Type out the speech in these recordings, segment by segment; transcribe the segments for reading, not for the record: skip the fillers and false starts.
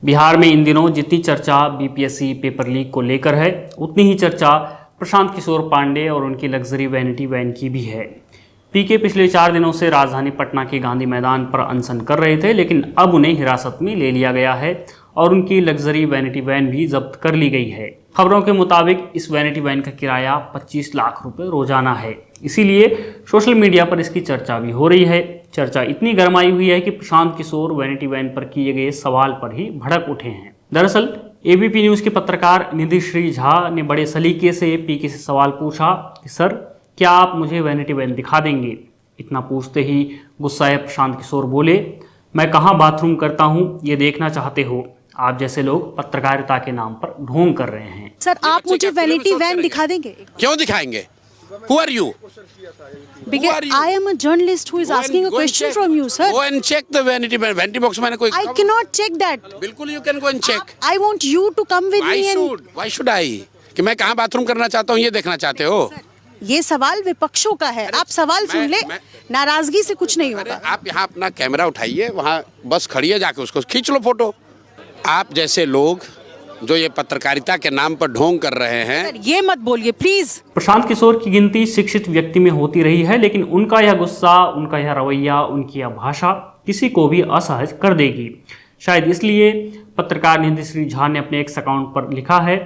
बिहार में इन दिनों जितनी चर्चा बीपीएससी पेपर लीक को लेकर है, उतनी ही चर्चा प्रशांत किशोर पांडे और उनकी लग्जरी वैनिटी वैन की भी है। पीके पिछले 4 दिनों से राजधानी पटना के गांधी मैदान पर अनशन कर रहे थे, लेकिन अब उन्हें हिरासत में ले लिया गया है और उनकी लग्जरी वैनिटी वैन भी जब्त कर ली गई है। खबरों के मुताबिक इस वैनिटी वैन का किराया 25 लाख रुपए रोजाना है। इसीलिए सोशल मीडिया पर इसकी चर्चा भी हो रही है। चर्चा इतनी गर्माई हुई है कि प्रशांत किशोर वैनिटी वैन पर किए गए सवाल पर ही भड़क उठे हैं। दरअसल एबीपी न्यूज के पत्रकार निधिश्री झा ने बड़े सलीके से पीके से सवाल पूछा कि सर, क्या आप मुझे वैनिटी वैन दिखा देंगे? इतना पूछते ही गुस्साए प्रशांत किशोर बोले, मैं कहाँ बाथरूम करता हूँ ये देखना चाहते हो? आप जैसे लोग पत्रकारिता के नाम पर ढोंग कर रहे हैं। सर, आप मुझे वैनिटी वैन दिखा देंगे? क्यों दिखाएंगे? Who are you? Because I am a journalist who is asking a question from you, sir. Go and check the vanity bag. Vanity box मैंने कोई. I cannot check that. बिल्कुल you can go and check. I want you to come with me and. Why should I? कि मैं कहाँ bathroom करना चाहता हूँ ये देखना चाहते हो? ये सवाल विपक्षों का है। आप सवाल सुन ले, नाराजगी से कुछ नहीं होगा। आप यहाँ अपना कैमरा उठाइए, वहाँ बस खड़ी है, जाके उसको खींच लो फोटो। आप जैसे लोग जो ये पत्रकारिता के नाम पर ढोंग कर रहे हैं, ये मत बोलिए प्लीज। प्रशांत किशोर की गिनती शिक्षित व्यक्ति में होती रही है, लेकिन उनका यह गुस्सा, उनका यह रवैया, उनकी यह भाषा किसी को भी असहज कर देगी। शायद इसलिए पत्रकार निधिश्री झा ने अपने एक्स अकाउंट पर लिखा है,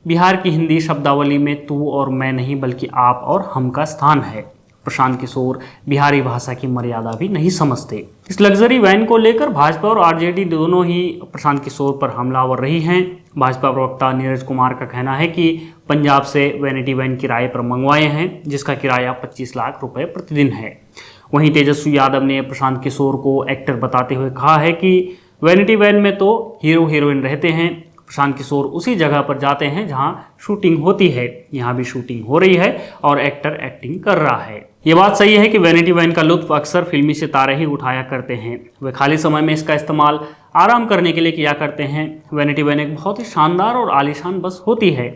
बिहार की हिंदी शब्दावली में तू और मैं नहीं बल्कि आप और हम का स्थान है। प्रशांत किशोर बिहारी भाषा की मर्यादा भी नहीं समझते। इस लग्जरी वैन को लेकर भाजपा और आरजेडी दोनों ही प्रशांत किशोर पर हमलावर रही हैं। भाजपा प्रवक्ता नीरज कुमार का कहना है कि पंजाब से वैनिटी वैन किराए पर मंगवाए हैं, जिसका किराया 25 लाख रुपए प्रतिदिन है। वहीं तेजस्वी यादव ने प्रशांत किशोर को एक्टर बताते हुए कहा है कि वैनिटी वैन में तो हीरो हीरोइन रहते हैं, प्रशांत किशोर उसी जगह पर जाते हैं जहां शूटिंग होती है। यहाँ भी शूटिंग हो रही है और एक्टर एक्टिंग कर रहा है। ये बात सही है कि वैनिटी वैन का लुत्फ अक्सर फिल्मी सितारे ही उठाया करते हैं। वे खाली समय में इसका इस्तेमाल आराम करने के लिए किया करते हैं। वैनिटी वैन एक बहुत ही शानदार और आलीशान बस होती है।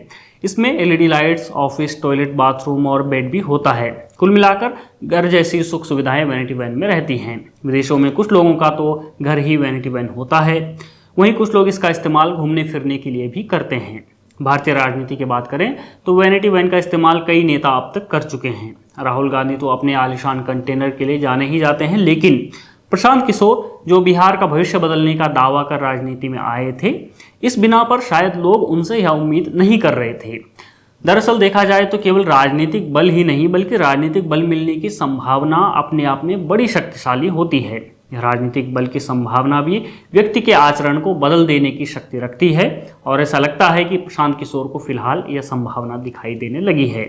इसमें LED lights, office, toilet, bathroom और बेड भी होता है। कुल मिलाकर घर जैसी सुख सुविधाएं वैनिटी वैन में रहती हैं। विदेशों में कुछ लोगों का तो घर ही वैनिटी वैन होता है, वहीं कुछ लोग इसका इस्तेमाल घूमने फिरने के लिए भी करते हैं। भारतीय राजनीति की बात करें तो वैनिटी वैन का इस्तेमाल कई नेता अब तक कर चुके हैं। राहुल गांधी तो अपने आलीशान कंटेनर के लिए जाने ही जाते हैं, लेकिन प्रशांत किशोर जो बिहार का भविष्य बदलने का दावा कर राजनीति में आए थे, इस बिना पर शायद लोग उनसे यह उम्मीद नहीं कर रहे थे। दरअसल देखा जाए तो केवल राजनीतिक बल ही नहीं बल्कि राजनीतिक बल मिलने की संभावना अपने आप में बड़ी शक्तिशाली होती है। यह राजनीतिक बल की संभावना भी व्यक्ति के आचरण को बदल देने की शक्ति रखती है और ऐसा लगता है कि प्रशांत किशोर को फिलहाल यह संभावना दिखाई देने लगी है।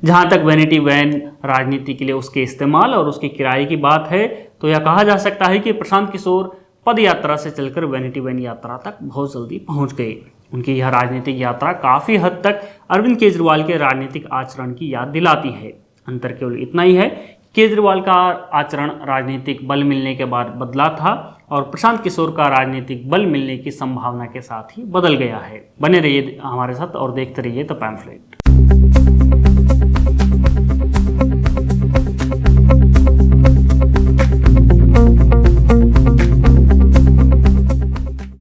जहां तक वैनिटी वैन राजनीति के लिए उसके इस्तेमाल और उसके किराए की बात है, तो यह कहा जा सकता है कि प्रशांत किशोर पद यात्रा से चलकर वैनिटी वैन यात्रा तक बहुत जल्दी पहुंच गए। उनकी यह राजनीतिक यात्रा काफ़ी हद तक अरविंद केजरीवाल के राजनीतिक आचरण की याद दिलाती है। अंतर केवल इतना ही है, केजरीवाल का आचरण राजनीतिक बल मिलने के बाद बदला था और प्रशांत किशोर का राजनीतिक बल मिलने की संभावना के साथ ही बदल गया है। बने रहिए हमारे साथ और देखते रहिए द पैम्फलेट।